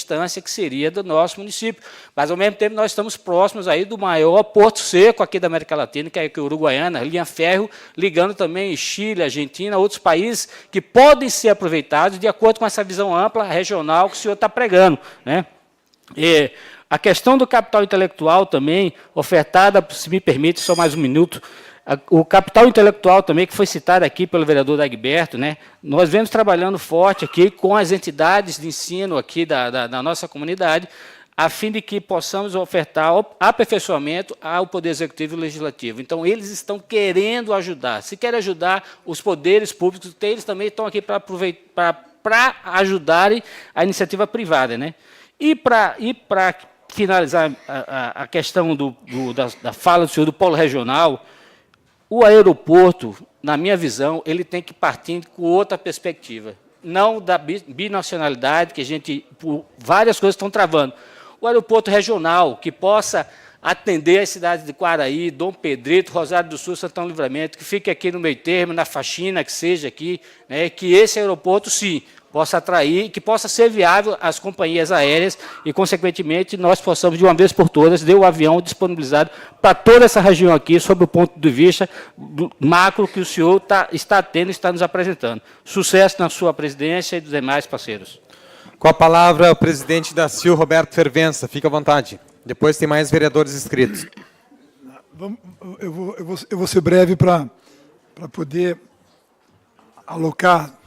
distância que seria do nosso município. Mas, ao mesmo tempo, nós estamos próximos aí do maior porto seco aqui da América Latina, que é a Uruguaiana, linha ferro, ligando também Chile, Argentina, outros países que podem ser aproveitados de acordo com essa visão ampla, regional, que o senhor está pregando, né? E a questão do capital intelectual também, ofertada, se me permite, só mais um minuto, o capital intelectual também, que foi citado aqui pelo vereador Dagberto, né? Nós vemos trabalhando forte aqui com as entidades de ensino aqui da nossa comunidade, a fim de que possamos ofertar aperfeiçoamento ao Poder Executivo e Legislativo. Então, eles estão querendo ajudar. Se querem ajudar os poderes públicos, eles também estão aqui para ajudarem a iniciativa privada, né? E para finalizar a questão da fala do senhor do polo regional, o aeroporto, na minha visão, ele tem que partir com outra perspectiva, não da binacionalidade, que a gente, por várias coisas, estão travando. O aeroporto regional, que possa atender as cidades de Quaraí, Dom Pedrito, Rosário do Sul, Santão Livramento, que fique aqui no meio termo, na faxina, que seja aqui, né, que esse aeroporto, sim, possa atrair, que possa ser viável às companhias aéreas e, consequentemente, nós possamos, de uma vez por todas, ter o avião disponibilizado para toda essa região aqui, sob o ponto de vista do macro que o senhor está tendo e está nos apresentando. Sucesso na sua presidência e dos demais parceiros. Com a palavra, o presidente da CIL, Roberto Fervença. Fique à vontade. Depois tem mais vereadores inscritos. Eu vou ser breve para poder alocar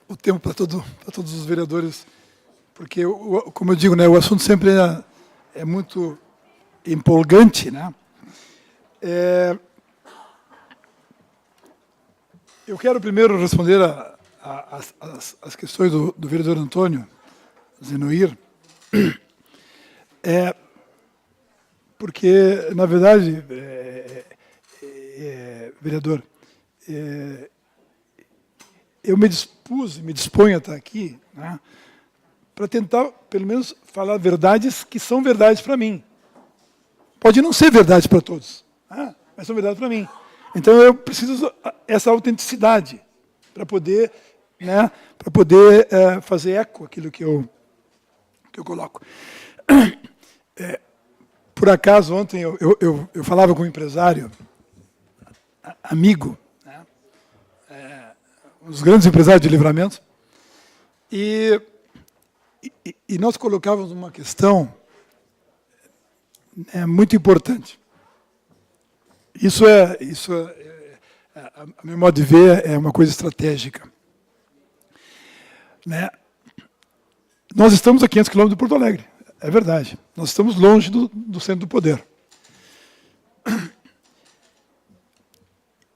o tempo para todos os vereadores, porque, como eu digo, né, o assunto sempre é muito empolgante, né? Eu quero primeiro responder as questões do vereador Antônio Zenoir, porque, na verdade, vereador, eu me disponho a estar aqui, né, para tentar, pelo menos, falar verdades que são verdades para mim. Pode não ser verdade para todos, né, mas são verdades para mim. Então, eu preciso essa autenticidade para poder, né, fazer eco àquilo que eu coloco. Por acaso, ontem eu falava com um empresário, amigo, um dos grandes empresários de Livramento, e nós colocávamos uma questão muito importante. A meu modo de ver, é uma coisa estratégica. Né? Nós estamos a 500 quilômetros de Porto Alegre, é verdade. Nós estamos longe do centro do poder.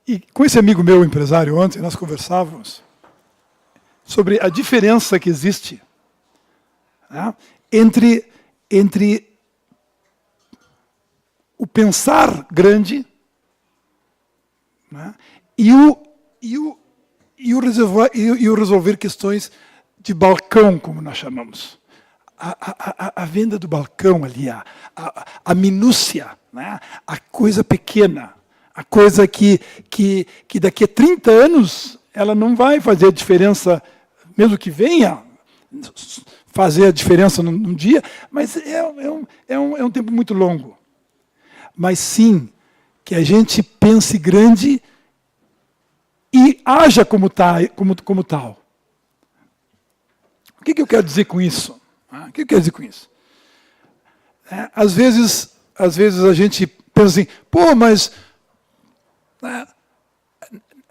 E com esse amigo meu, empresário, ontem, nós conversávamos sobre a diferença que existe, né, entre o pensar grande, né, e o resolver questões de balcão, como nós chamamos. A venda do balcão ali, a minúcia, né, a coisa pequena, a coisa que daqui a 30 anos ela não vai fazer a diferença, mesmo que venha fazer a diferença num dia, mas é um tempo muito longo. Mas sim, que a gente pense grande e haja como tal. O que eu quero dizer com isso? O que eu quero dizer com isso? Às vezes a gente pensa assim, pô, mas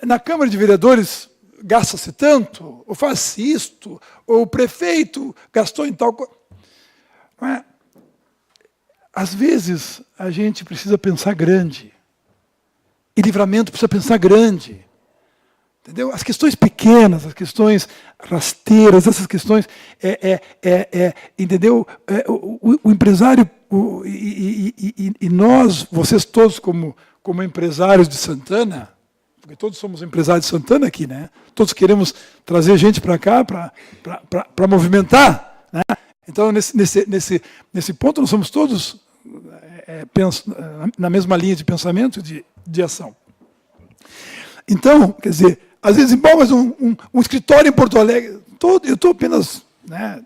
na Câmara de Vereadores gasta-se tanto, ou faz-se isto, ou o prefeito gastou em tal coisa. Às vezes a gente precisa pensar grande. E Livramento precisa pensar grande. Entendeu? As questões pequenas, as questões rasteiras, essas questões, entendeu? O empresário, e nós, vocês todos como empresários de Santana, porque todos somos empresários de Santana aqui, né? Todos queremos trazer gente para cá para movimentar, né? Então, nesse ponto, nós somos todos na mesma linha de pensamento, de ação. Então, quer dizer, às vezes, bom, mas um escritório em Porto Alegre, eu estou apenas, né,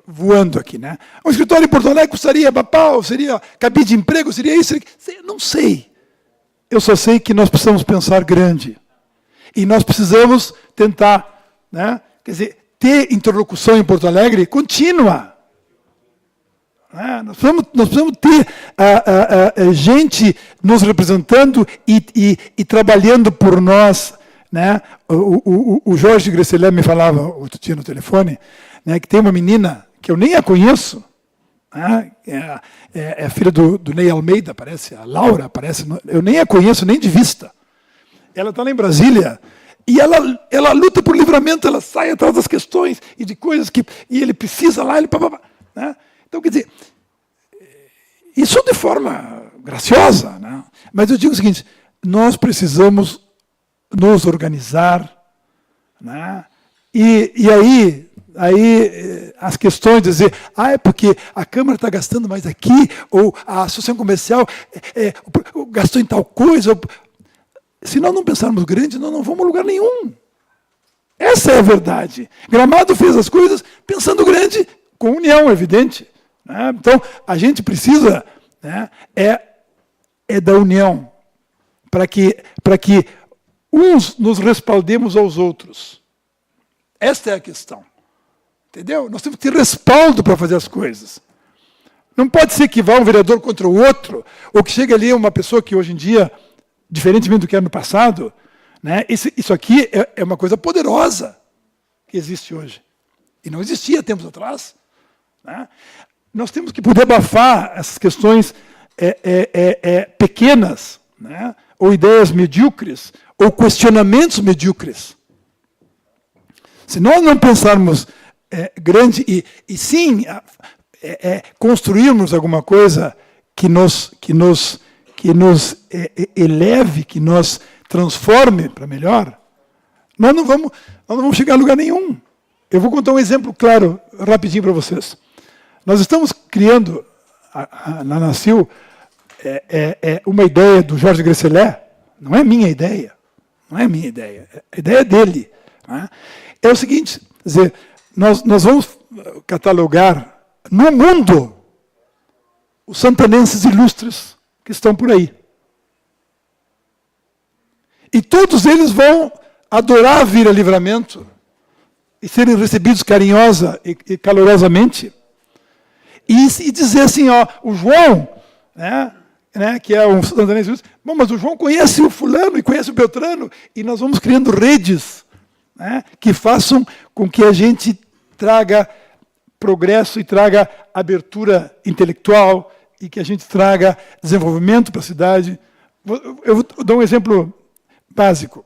voando aqui, né? Um escritório em Porto Alegre custaria papau, seria cabide de emprego, seria isso, seria... Não sei. Eu só sei que nós precisamos pensar grande. E nós precisamos tentar, né? Quer dizer, ter interlocução em Porto Alegre contínua. Nós precisamos ter gente nos representando e trabalhando por nós. Né? O Jorge Gresselé me falava outro dia no telefone, né, que tem uma menina que eu nem a conheço, né? É a filha do Ney Almeida, parece, a Laura, parece, eu nem a conheço, nem de vista. Ela está lá em Brasília e ela luta por livramento, ela sai atrás das questões e de coisas que e ele precisa lá, né? Então, quer dizer, isso de forma graciosa, né? Mas eu digo o seguinte, nós precisamos nos organizar, né? E aí as questões de dizer, é porque a Câmara está gastando mais aqui, ou a associação comercial gastou em tal coisa. Se nós não pensarmos grande, nós não vamos a lugar nenhum. Essa é a verdade. Gramado fez as coisas pensando grande, com união, evidente. Né? Então, a gente precisa, né, da união, para que uns nos respaldemos aos outros. Esta é a questão. Entendeu? Nós temos que ter respaldo para fazer as coisas. Não pode ser que vá um vereador contra o outro, ou que chegue ali uma pessoa que hoje em dia, diferentemente do que era no passado, né, isso aqui é uma coisa poderosa que existe hoje. E não existia tempos atrás. Né? Nós temos que poder abafar essas questões pequenas, né, ou ideias medíocres, ou questionamentos medíocres. Se nós não pensarmos grande e sim construirmos alguma coisa que nos eleve, que nos transforme para melhor, nós não vamos chegar a lugar nenhum. Eu vou contar um exemplo claro, rapidinho para vocês. Nós estamos criando, na NACIL, uma ideia do Jorge Gresselé, não é minha ideia, não é minha ideia, é a ideia dele. Né? É o seguinte, quer dizer, nós vamos catalogar no mundo os santanenses ilustres que estão por aí. E todos eles vão adorar vir a Livramento e serem recebidos carinhosa e calorosamente. E dizer assim, o João, né, que é um santanense ilustre, bom, mas o João conhece o fulano e conhece o Beltrano, e nós vamos criando redes, né, que façam com que a gente traga progresso e traga abertura intelectual e que a gente traga desenvolvimento para a cidade. Eu vou dar um exemplo básico.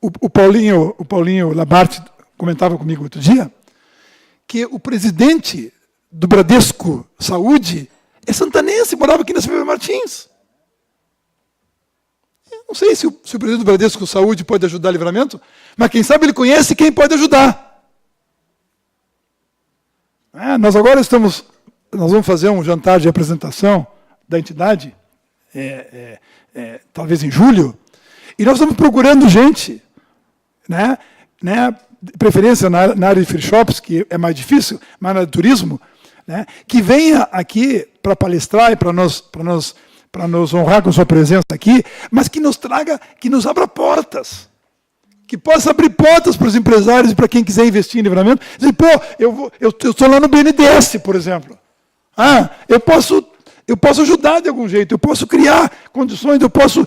O Paulinho Labarte comentava comigo outro dia que o presidente do Bradesco Saúde é santanense, morava aqui na Silveira Martins. Eu não sei se o presidente do Bradesco Saúde pode ajudar o Livramento, mas quem sabe ele conhece quem pode ajudar. Nós agora nós vamos fazer um jantar de apresentação da entidade, talvez em julho, e nós estamos procurando gente, né, de preferência na área de free shops, que é mais difícil, mas na área de turismo, né, que venha aqui para palestrar e para nos honrar com sua presença aqui, mas que nos traga, que nos abra portas. Que possa abrir portas para os empresários e para quem quiser investir em Livramento. Dizer, eu estou lá no BNDES, por exemplo. Eu posso ajudar de algum jeito, eu posso criar condições, eu posso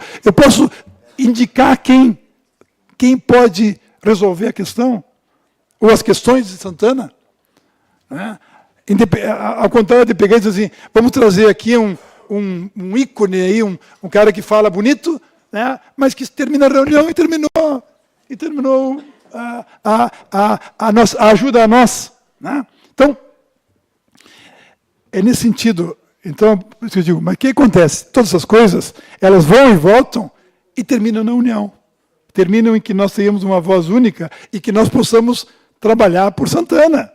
indicar quem pode resolver a questão, ou as questões de Santana. Né? Ao contrário de pegar e dizer assim, vamos trazer aqui um ícone, aí, um cara que fala bonito, né? Mas que termina a reunião e terminou a ajuda a nós. Né? Então, é nesse sentido. Então, por isso que eu digo, mas o que acontece? Todas essas coisas, elas vão e voltam e terminam na união. Terminam em que nós tenhamos uma voz única e que nós possamos trabalhar por Santana.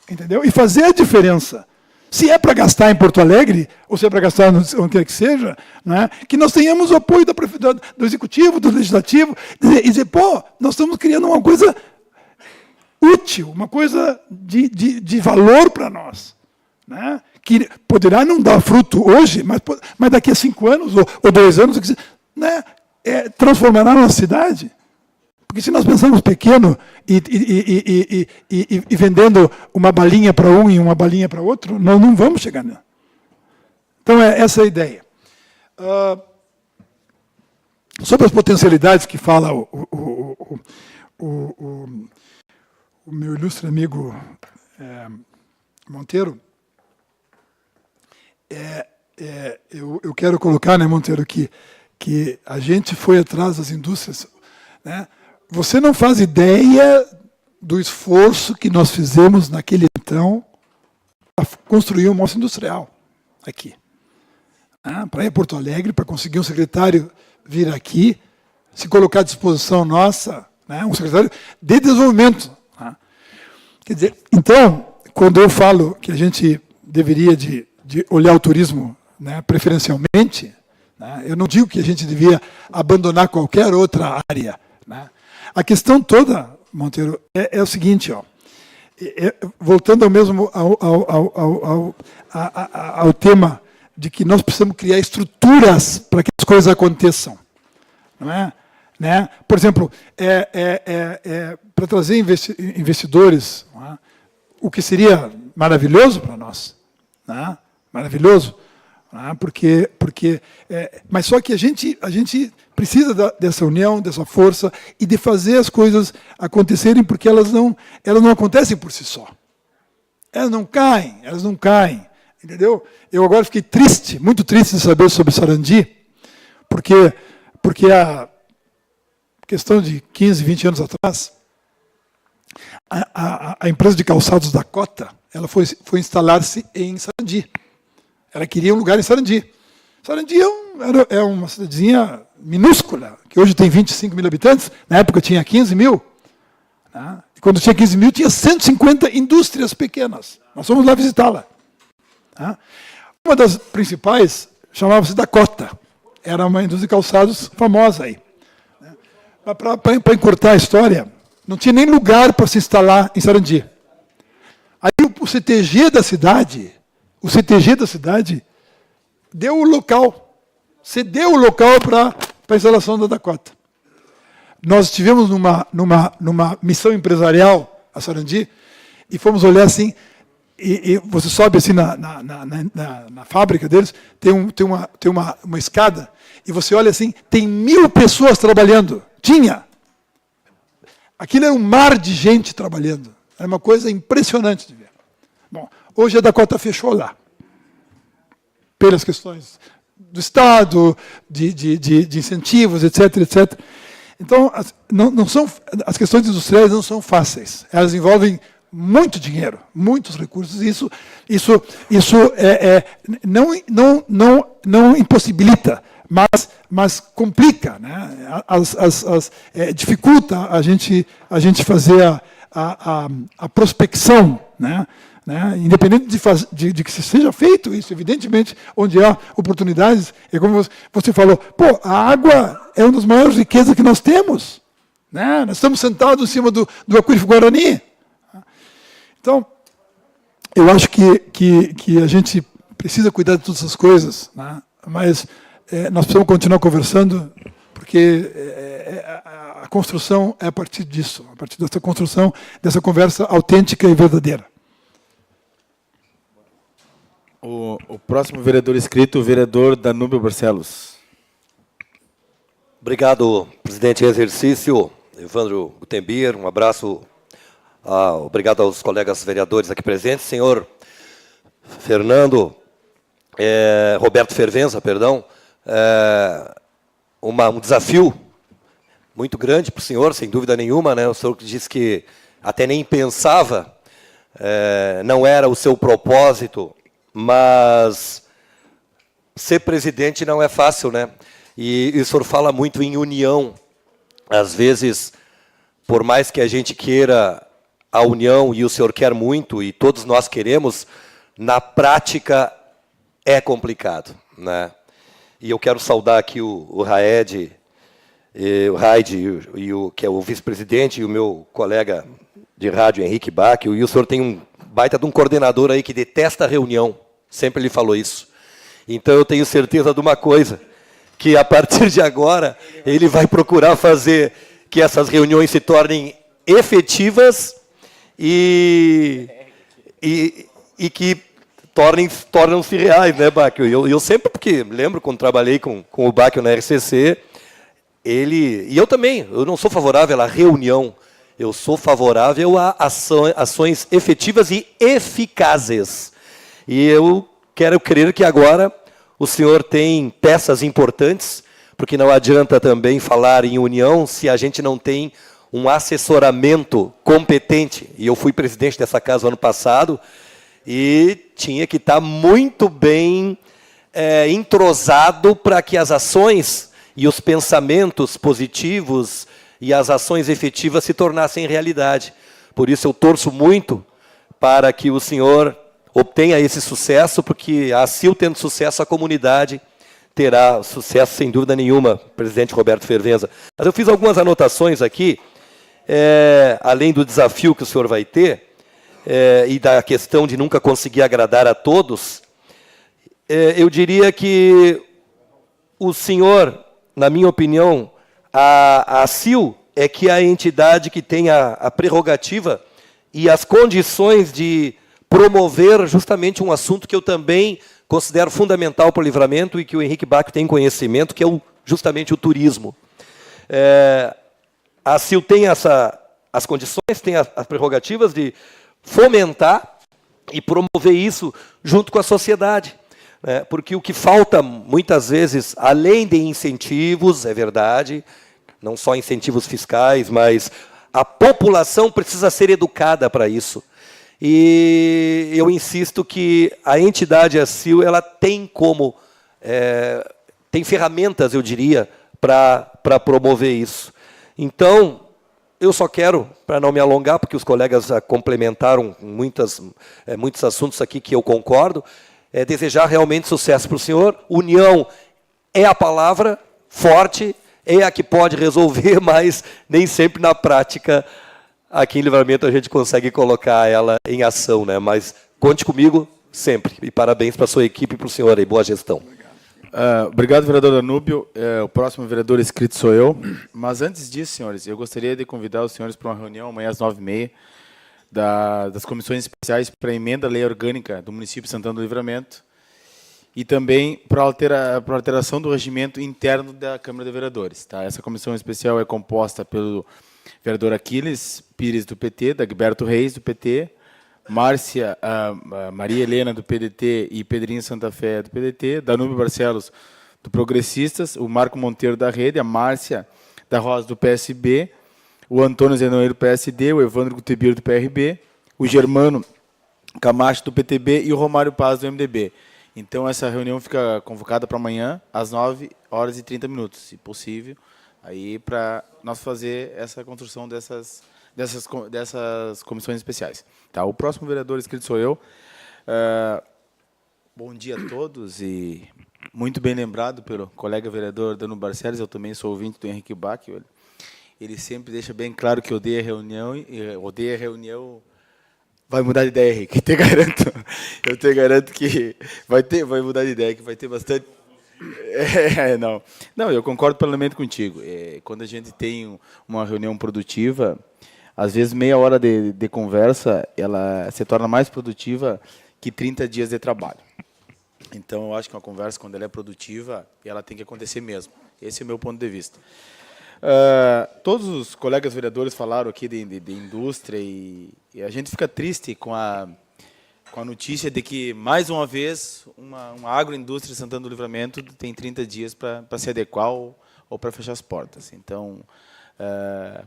Entendeu? E fazer a diferença. Se é para gastar em Porto Alegre, ou se é para gastar onde quer que seja, né, que nós tenhamos o apoio do Executivo, do Legislativo, e dizer, nós estamos criando uma coisa útil, uma coisa de valor para nós, né? Que poderá não dar fruto hoje, mas daqui a 5 anos ou 2 anos, né? Transformará a nossa cidade. Porque se nós pensamos pequeno e vendendo uma balinha para um e uma balinha para outro, nós não vamos chegar nela. Então, essa é a ideia. Sobre as potencialidades que fala o meu ilustre amigo Monteiro, eu quero colocar, né, Monteiro, que a gente foi atrás das indústrias, né? Você não faz ideia do esforço que nós fizemos naquele então para construir um mostro industrial aqui. Para ir a Porto Alegre, para conseguir um secretário vir aqui, se colocar à disposição nossa, né, um secretário de desenvolvimento. Quer dizer, então, quando eu falo que a gente deveria de olhar o turismo, né, preferencialmente, né, eu não digo que a gente devia abandonar qualquer outra área, né. A questão toda, Monteiro, é o seguinte, ó, voltando ao mesmo ao tema de que nós precisamos criar estruturas para que as coisas aconteçam, não é? Né? Por exemplo, para trazer investidores, não é? O que seria maravilhoso para nós, não é? Maravilhoso, não é? Mas só que a gente precisa dessa união, dessa força e de fazer as coisas acontecerem, porque elas não acontecem por si só. Elas não caem. Entendeu? Eu agora fiquei triste, muito triste de saber sobre Sarandi, porque a questão de 15, 20 anos atrás, a empresa de calçados Dakota, ela foi instalar-se em Sarandi. Ela queria um lugar em Sarandi. Sarandi é uma cidadezinha minúscula, que hoje tem 25 mil habitantes, na época tinha 15 mil. Né? E quando tinha 15 mil, tinha 150 indústrias pequenas. Nós fomos lá visitá-la. Uma das principais chamava-se Dakota. Era uma indústria de calçados famosa aí. Mas para encurtar a história, não tinha nem lugar para se instalar em Sarandi. Aí o CTG da cidade deu o local, cedeu o local para a instalação da Dakota. Nós estivemos numa missão empresarial a Sarandi e fomos olhar assim. E você sobe assim na fábrica deles, tem uma escada, e você olha assim, tem 1000 pessoas trabalhando. Tinha. Aquilo era um mar de gente trabalhando. Era uma coisa impressionante de ver. Bom, hoje a Dakota fechou lá. Pelas questões do Estado, de incentivos, etc, etc. Então, as questões industriais não são fáceis. Elas envolvem muito dinheiro, muitos recursos. Isso não impossibilita, mas complica, né? Dificulta a gente fazer a prospecção, né? Independente de que seja feito isso, evidentemente, onde há oportunidades, é como você falou, a água é uma das maiores riquezas que nós temos, né? Nós estamos sentados em cima do aquífero Guarani. Então, eu acho que a gente precisa cuidar de todas essas coisas, né? Mas nós precisamos continuar conversando, porque a construção é a partir disso, a partir dessa construção, dessa conversa autêntica e verdadeira. O próximo vereador inscrito, o vereador Danúbio Barcelos. Obrigado, presidente em exercício, Evandro Gutenbier. Um abraço, obrigado aos colegas vereadores aqui presentes. Senhor Fernando, Roberto Fervenza, perdão, um desafio muito grande para o senhor, sem dúvida nenhuma, né? O senhor disse que até nem pensava, não era o seu propósito, mas ser presidente não é fácil, né? E o senhor fala muito em união. Às vezes, por mais que a gente queira a união, e o senhor quer muito, e todos nós queremos, na prática é complicado, né? E eu quero saudar aqui o Raed, que é o vice-presidente, e o meu colega de rádio, Henrique Bach, e o senhor tem um baita de um coordenador aí que detesta a reunião. Sempre ele falou isso. Então eu tenho certeza de uma coisa, que a partir de agora ele vai procurar fazer que essas reuniões se tornem efetivas e que tornam-se reais, né, Bacchio? Eu sempre, porque lembro quando trabalhei com o Bacchio na RCC, e eu também, eu não sou favorável à reunião, eu sou favorável a ações efetivas e eficazes. E eu quero crer que agora o senhor tem peças importantes, porque não adianta também falar em união se a gente não tem um assessoramento competente. E eu fui presidente dessa casa ano passado, e tinha que estar muito bem entrosado para que as ações e os pensamentos positivos e as ações efetivas se tornassem realidade. Por isso eu torço muito para que o senhor obtenha esse sucesso, porque a CIL tendo sucesso, a comunidade terá sucesso, sem dúvida nenhuma, presidente Roberto Fervenza. Mas eu fiz algumas anotações aqui, além do desafio que o senhor vai ter, e da questão de nunca conseguir agradar a todos, eu diria que o senhor, na minha opinião, a CIL é que é a entidade que tem a prerrogativa e as condições de promover justamente um assunto que eu também considero fundamental para o Livramento e que o Henrique Bach tem conhecimento, que é justamente o turismo. A CIL tem as condições, tem as prerrogativas de fomentar e promover isso junto com a sociedade. Porque o que falta, muitas vezes, além de incentivos, é verdade, não só incentivos fiscais, mas a população precisa ser educada para isso. E eu insisto que a entidade, a CIL, ela tem como, tem ferramentas, eu diria, para promover isso. Então, eu só quero, para não me alongar, porque os colegas complementaram muitos assuntos aqui que eu concordo, desejar realmente sucesso para o senhor. União é a palavra forte, é a que pode resolver, mas nem sempre na prática, aqui em Livramento, a gente consegue colocar ela em ação, né? Mas conte comigo sempre. E parabéns para a sua equipe e para o senhor aí. Boa gestão. Obrigado, vereador Danúbio. O próximo vereador inscrito sou eu. Mas antes disso, senhores, eu gostaria de convidar os senhores para uma reunião amanhã às 9h30 das comissões especiais para a emenda à lei orgânica do município de Santana do Livramento e também para a alteração do regimento interno da Câmara de Vereadores. Tá? Essa comissão especial é composta pelo vereador Aquiles Pires, do PT, Dagberto Reis, do PT, Márcia, Maria Helena, do PDT, e Pedrinho Santa Fé, do PDT, Danúbio Barcelos, do Progressistas, o Marco Monteiro, da Rede, a Márcia da Rosa, do PSB, o Antônio Zenoeiro, do PSD, o Evandro Gutebir, do PRB, o Germano Camacho, do PTB, e o Romário Paz, do MDB. Então, essa reunião fica convocada para amanhã, às 9h30, se possível, aí para nós fazer essa construção dessas comissões especiais. Tá, o próximo vereador inscrito sou eu. Bom dia a todos, e muito bem lembrado pelo colega vereador Danúbio Barcelos, eu também sou ouvinte do Henrique Bach. Ele sempre deixa bem claro que odeia reunião, vai mudar de ideia, Henrique, eu te garanto que vai mudar de ideia, que vai ter bastante... Não, eu concordo plenamente contigo. Quando a gente tem uma reunião produtiva, às vezes meia hora de conversa, ela se torna mais produtiva que 30 dias de trabalho. Então, eu acho que uma conversa, quando ela é produtiva, ela tem que acontecer mesmo. Esse é o meu ponto de vista. Todos os colegas vereadores falaram aqui de indústria, e a gente fica triste com a notícia de que, mais uma vez, uma agroindústria de Santana do Livramento tem 30 dias para se adequar ou para fechar as portas. Então,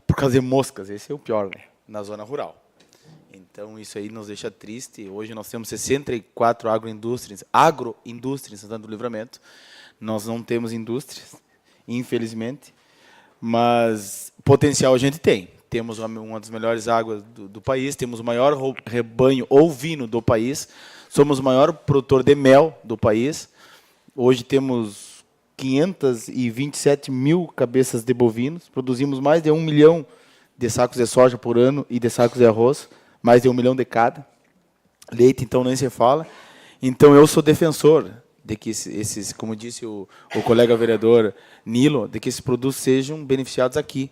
por causa de moscas, esse é o pior, né, na zona rural. Então, isso aí nos deixa triste. Hoje nós temos 64 agroindústrias em Santana do Livramento. Nós não temos indústrias, infelizmente, mas potencial a gente tem. Temos uma das melhores águas do país, temos o maior rebanho ovino do país, somos o maior produtor de mel do país. Hoje temos 527 mil cabeças de bovinos, produzimos mais de 1 milhão de sacos de soja por ano e de sacos de arroz, mais de 1 milhão de cada. Leite, então, nem se fala. Então, eu sou defensor de que esses, como disse o colega vereador Nilo, de que esses produtos sejam beneficiados aqui.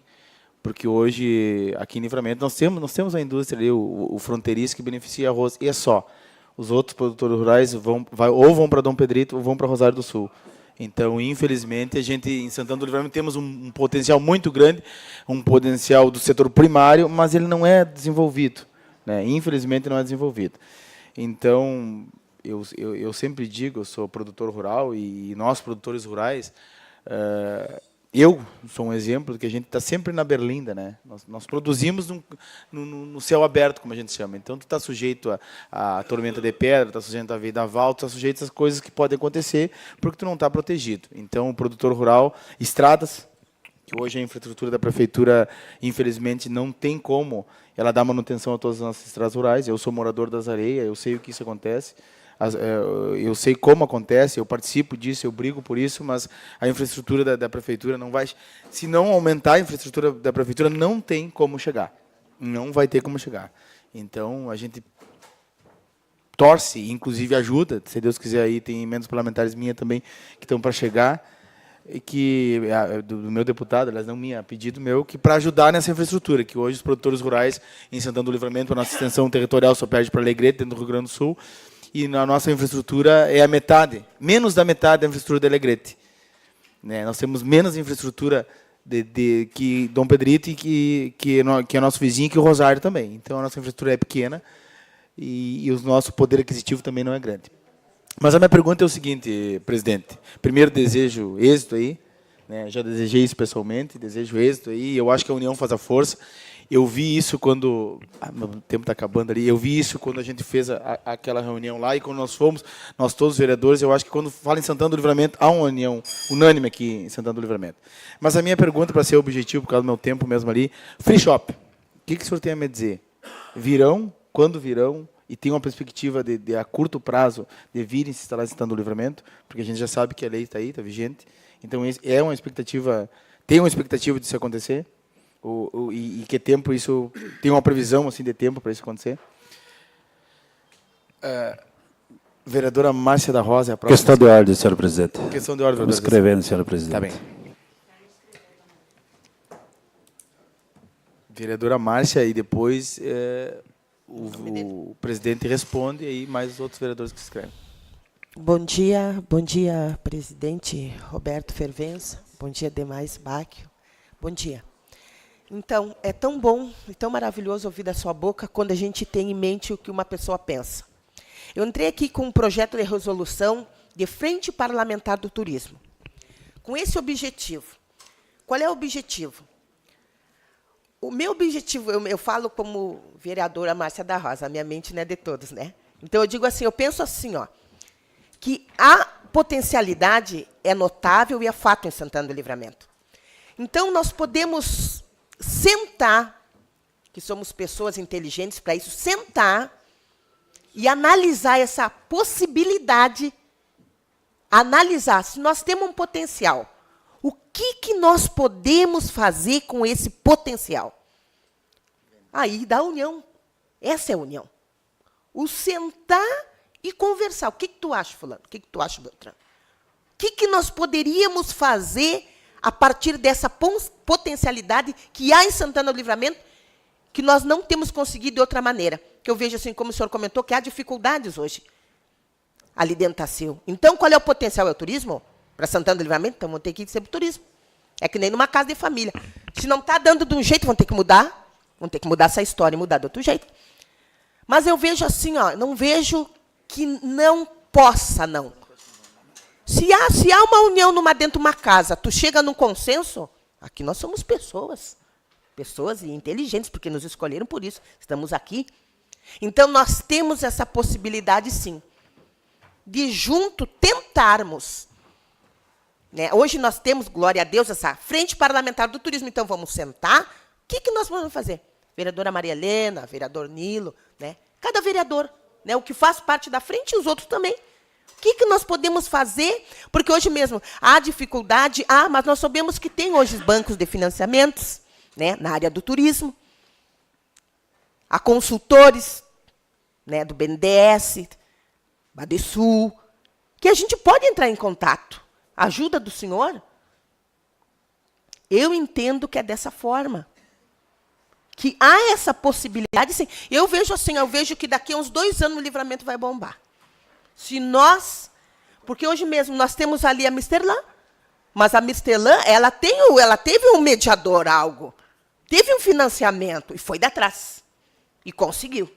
Porque hoje, aqui em Livramento, nós temos a indústria ali, o fronteiriço, que beneficia arroz, e é só. Os outros produtores rurais vão para Dom Pedrito ou vão para Rosário do Sul. Então, infelizmente, a gente, em Santana do Livramento, temos um potencial muito grande, um potencial do setor primário, mas ele não é desenvolvido, né? Infelizmente, não é desenvolvido. Então, eu sempre digo, eu sou produtor rural e nós, produtores rurais, eu sou um exemplo de que a gente está sempre na berlinda, né? Nós produzimos no céu aberto, como a gente chama. Então, tu está sujeito a tormenta de pedra, está sujeito a vendaval, tu está sujeito a essas coisas que podem acontecer porque tu não está protegido. Então, o produtor rural, estradas, que hoje a infraestrutura da prefeitura, infelizmente, não tem como ela dar manutenção a todas as nossas estradas rurais. Eu sou morador das Areias, eu sei o que isso acontece. Eu sei como acontece, eu participo disso, eu brigo por isso, mas a infraestrutura da prefeitura não vai... Se não aumentar a infraestrutura da prefeitura, não tem como chegar. Não vai ter como chegar. Então, a gente torce, inclusive ajuda, se Deus quiser, aí tem emendas parlamentares minhas também que estão para chegar, e que do meu deputado, aliás, não minha, pedido meu, que para ajudar nessa infraestrutura, que hoje os produtores rurais em Santana do Livramento, a nossa extensão territorial só perde para Alegrete, dentro do Rio Grande do Sul, e na nossa infraestrutura é a metade, menos da metade da infraestrutura de Alegrete. Né? Nós temos menos infraestrutura que Dom Pedrito e que é nosso vizinho, que o Rosário também. Então, a nossa infraestrutura é pequena e o nosso poder aquisitivo também não é grande. Mas a minha pergunta é o seguinte, presidente. Primeiro, desejo êxito aí. Né? Já desejei isso pessoalmente, desejo êxito aí. Eu acho que a união faz a força. Eu vi isso quando... meu tempo está acabando ali. Eu vi isso quando a gente fez aquela reunião lá e quando nós fomos, nós todos os vereadores, eu acho que quando fala em Santana do Livramento, há uma união unânime aqui em Santana do Livramento. Mas a minha pergunta, para ser objetivo, por causa do meu tempo mesmo ali, free shop. O que o senhor tem a me dizer? Virão? Quando virão? E tem uma perspectiva de a curto prazo de virem se instalar em Santana do Livramento? Porque a gente já sabe que a lei está aí, está vigente. Então, é uma expectativa... Tem uma expectativa disso acontecer? E que tempo isso... Tem uma previsão assim, de tempo para isso acontecer? Vereadora Márcia da Rosa, é a próxima. Questão de ordem, senhor presidente. Questão de ordem, Vamos escrevendo, senhor presidente. Está bem. Vereadora Márcia, e depois o presidente responde, e aí mais os outros vereadores que escrevem. Bom dia, presidente Roberto Fervença. Bom dia, demais, Báquio. Bom dia. Então, é tão bom e tão maravilhoso ouvir da sua boca quando a gente tem em mente o que uma pessoa pensa. Eu entrei aqui com um projeto de resolução de Frente Parlamentar do Turismo, com esse objetivo. Qual é o objetivo? O meu objetivo, eu falo como vereadora Márcia da Rosa, a minha mente não é de todos, né? Então, eu digo assim, eu penso assim, ó, que a potencialidade é notável e é fato em Santana do Livramento. Então, nós podemos sentar, que somos pessoas inteligentes para isso, sentar e analisar essa possibilidade, analisar se nós temos um potencial. O que nós podemos fazer com esse potencial? Aí dá a união. Essa é a união. O sentar e conversar. O que tu acha, fulano? O que tu acha, Beltrano? O que nós poderíamos fazer a partir dessa potencialidade que há em Santana do Livramento, que nós não temos conseguido de outra maneira? Que eu vejo, assim, como o senhor comentou, que há dificuldades hoje ali dentro da CIL. Então, qual é o potencial? É o turismo? Para Santana do Livramento, então vão ter que ir sempre turismo. É que nem numa casa de família. Se não está dando de um jeito, vão ter que mudar. Vão ter que mudar essa história e mudar de outro jeito. Mas eu vejo assim, ó, não vejo que não possa, não. Se há uma união dentro de uma casa, tu chega num consenso, aqui nós somos pessoas. Pessoas inteligentes, porque nos escolheram por isso. Estamos aqui. Então, nós temos essa possibilidade, sim, de junto tentarmos. Né? Hoje nós temos, glória a Deus, essa Frente Parlamentar do Turismo. Então, vamos sentar. O que nós vamos fazer? Vereadora Maria Helena, vereador Nilo, né? Cada vereador, né? O que faz parte da frente e os outros também. O que nós podemos fazer? Porque hoje mesmo há dificuldade, mas nós sabemos que tem hoje bancos de financiamentos, né, na área do turismo, a consultores, né, do BNDES, Badesul, que a gente pode entrar em contato. A ajuda do senhor, eu entendo que é dessa forma. Que há essa possibilidade, sim. Eu vejo assim, eu vejo que daqui a uns 2 anos o Livramento vai bombar. Se nós... Porque hoje mesmo nós temos ali a Misterlan, mas a Misterlan, ela teve um mediador, algo. Teve um financiamento, e foi de atrás. E conseguiu.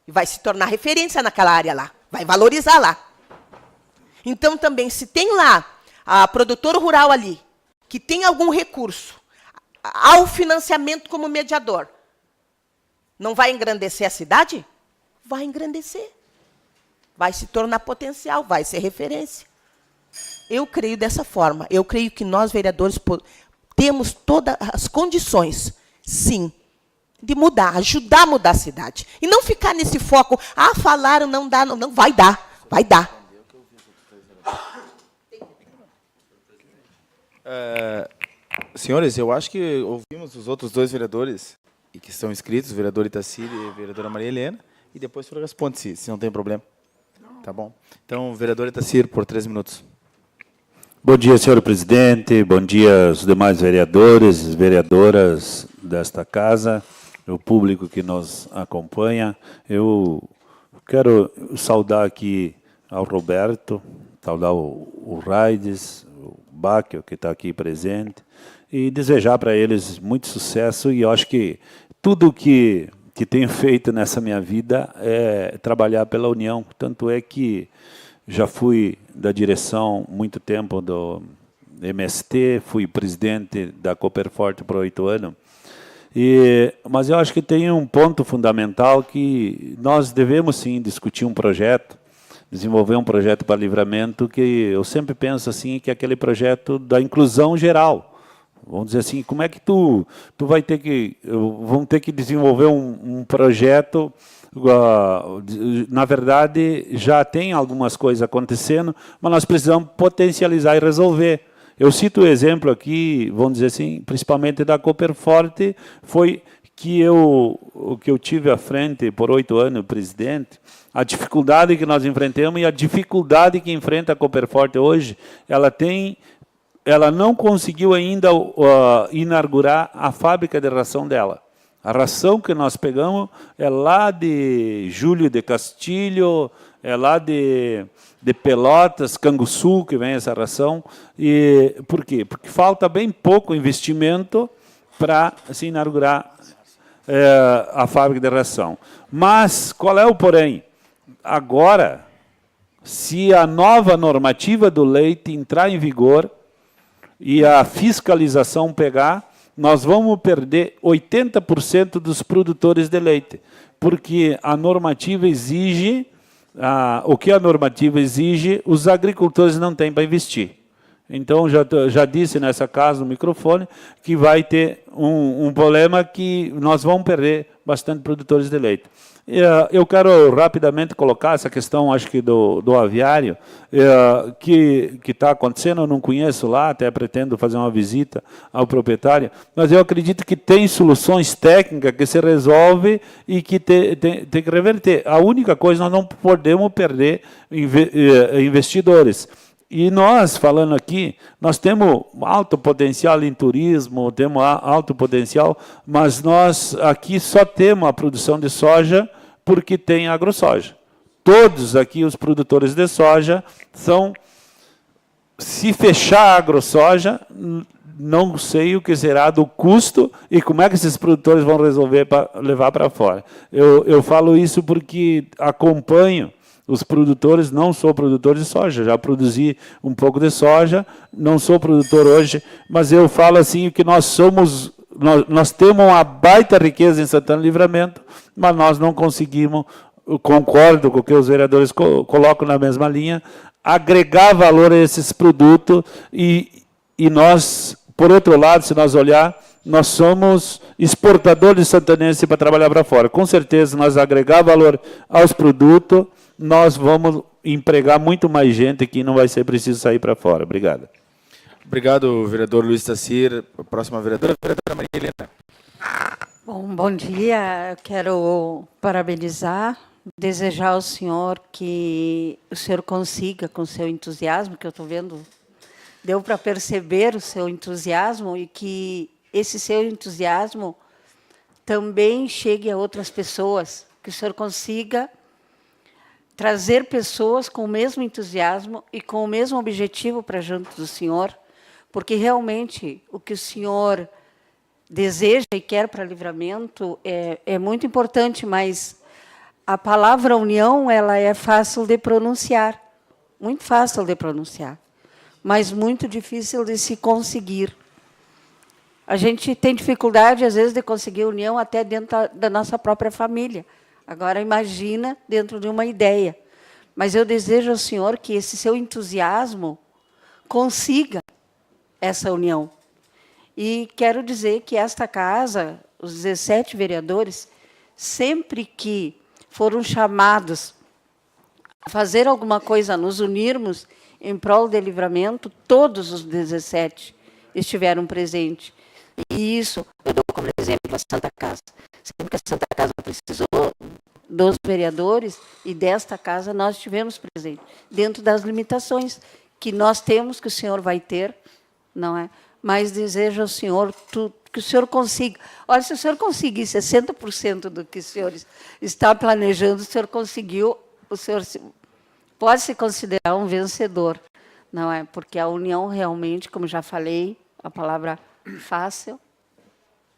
E vai se tornar referência naquela área lá. Vai valorizar lá. Então, também, se tem lá a produtor rural ali, que tem algum recurso, ao financiamento como mediador, não vai engrandecer a cidade? Vai engrandecer. Vai se tornar potencial, vai ser referência. Eu creio dessa forma. Eu creio que nós, vereadores, temos todas as condições, sim, de mudar, ajudar a mudar a cidade. E não ficar nesse foco, falaram, não dá, não, vai dar, vai dar. Senhores, eu acho que ouvimos os outros 2 vereadores e que estão inscritos, o vereador Itacir e a vereadora Maria Helena, e depois o senhor responde se não tem problema. Tá bom? Então, vereador Itacir, por 3 minutos. Bom dia, senhor presidente. Bom dia aos demais vereadores, vereadoras desta casa, o público que nos acompanha. Eu quero saudar aqui ao Roberto, saudar o Raides, o Báquio, que está aqui presente, e desejar para eles muito sucesso. E eu acho que tudo que tenho feito nessa minha vida é trabalhar pela união. Tanto é que já fui da direção muito tempo do MST, fui presidente da Cooperforte por 8 anos. Mas eu acho que tem um ponto fundamental que nós devemos, sim, discutir um projeto, desenvolver um projeto para Livramento, que eu sempre penso assim, que é aquele projeto da inclusão geral. Vamos dizer assim, como é que tu vai ter que... Vamos ter que desenvolver um projeto... Na verdade, já tem algumas coisas acontecendo, mas nós precisamos potencializar e resolver. Eu cito o exemplo aqui, vamos dizer assim, principalmente da Cooperforte, foi que eu tive à frente por 8 anos, presidente, a dificuldade que nós enfrentamos e a dificuldade que enfrenta a Cooperforte hoje, ela não conseguiu ainda inaugurar a fábrica de ração dela. A ração que nós pegamos é lá de Júlio de Castilho, é lá de Pelotas, Canguçu, que vem essa ração. E por quê? Porque falta bem pouco investimento para se inaugurar a fábrica de ração. Mas qual é o porém? Agora, se a nova normativa do leite entrar em vigor e a fiscalização pegar, nós vamos perder 80% dos produtores de leite, porque a normativa exige, o que a normativa exige, os agricultores não têm para investir. Então, já disse nessa casa, no microfone, que vai ter um problema que nós vamos perder bastante produtores de leite. Eu quero rapidamente colocar essa questão, acho que do aviário, que está acontecendo, eu não conheço lá, até pretendo fazer uma visita ao proprietário, mas eu acredito que tem soluções técnicas que se resolve e que tem que reverter. A única coisa, nós não podemos perder investidores. E nós, falando aqui, nós temos alto potencial em turismo, temos alto potencial, mas nós aqui só temos a produção de soja porque tem agrosoja. Todos aqui, os produtores de soja, se fechar a agrosoja, não sei o que será do custo e como é que esses produtores vão resolver para levar para fora. Eu falo isso porque acompanho os produtores, não sou produtor de soja, já produzi um pouco de soja, não sou produtor hoje, mas eu falo assim que nós temos uma baita riqueza em Santana do Livramento, mas nós não conseguimos, concordo com o que os vereadores colocam na mesma linha, agregar valor a esses produtos e nós, por outro lado, se nós olhar, nós somos exportadores santanenses para trabalhar para fora. Com certeza, nós agregar valor aos produtos, nós vamos empregar muito mais gente que não vai ser preciso sair para fora. Obrigado. Obrigado, vereador Luiz Tacir. A próxima vereadora, a vereadora Maria Helena. Bom dia. Eu quero parabenizar, desejar ao senhor que o senhor consiga, com seu entusiasmo, que eu estou vendo, deu para perceber o seu entusiasmo, e que esse seu entusiasmo também chegue a outras pessoas, que o senhor consiga trazer pessoas com o mesmo entusiasmo e com o mesmo objetivo para junto do senhor, porque realmente o que o senhor deseja e quer para Livramento é muito importante, mas a palavra união, ela é fácil de pronunciar, muito fácil de pronunciar, mas muito difícil de se conseguir. A gente tem dificuldade, às vezes, de conseguir união até dentro da nossa própria família. Agora, imagina dentro de uma ideia. Mas eu desejo ao senhor que esse seu entusiasmo consiga essa união. E quero dizer que esta casa, os 17 vereadores, sempre que foram chamados a fazer alguma coisa, nos unirmos em prol do Livramento, todos os 17 estiveram presentes. E isso eu dou como exemplo a Santa Casa. Sempre que a Santa Casa precisou dos vereadores e desta casa, nós estivemos presentes, dentro das limitações que nós temos, que o senhor vai ter, não é? Mas desejo ao senhor que o senhor consiga. Olha, se o senhor conseguir 60% do que o senhor está planejando, o senhor conseguiu, o senhor pode se considerar um vencedor, não é? Porque a união realmente, como já falei, a palavra fácil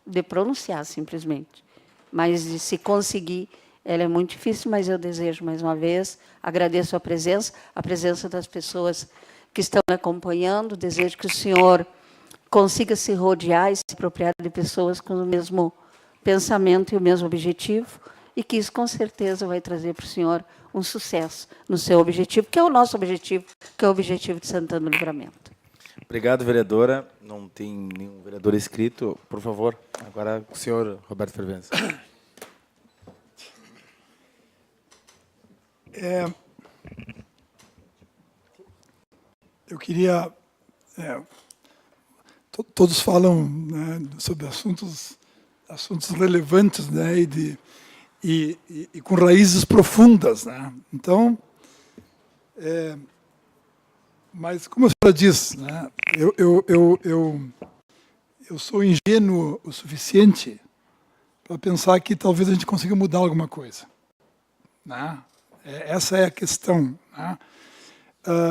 de pronunciar, simplesmente. Mas de se conseguir, ela é muito difícil, mas eu desejo, mais uma vez, agradeço a presença das pessoas que estão me acompanhando, desejo que o senhor consiga se rodear e se apropriar de pessoas com o mesmo pensamento e o mesmo objetivo, e que isso, com certeza, vai trazer para o senhor um sucesso no seu objetivo, que é o nosso objetivo, que é o objetivo de Santana do Livramento. Obrigado, vereadora. Não tem nenhum vereador inscrito. Por favor, agora o senhor Roberto Fervença. Eu queria... todos falam, né, sobre assuntos relevantes, né, e com raízes profundas, né? Então, mas como a senhora diz, né, eu sou ingênuo o suficiente para pensar que talvez a gente consiga mudar alguma coisa, né? Essa é a questão, né,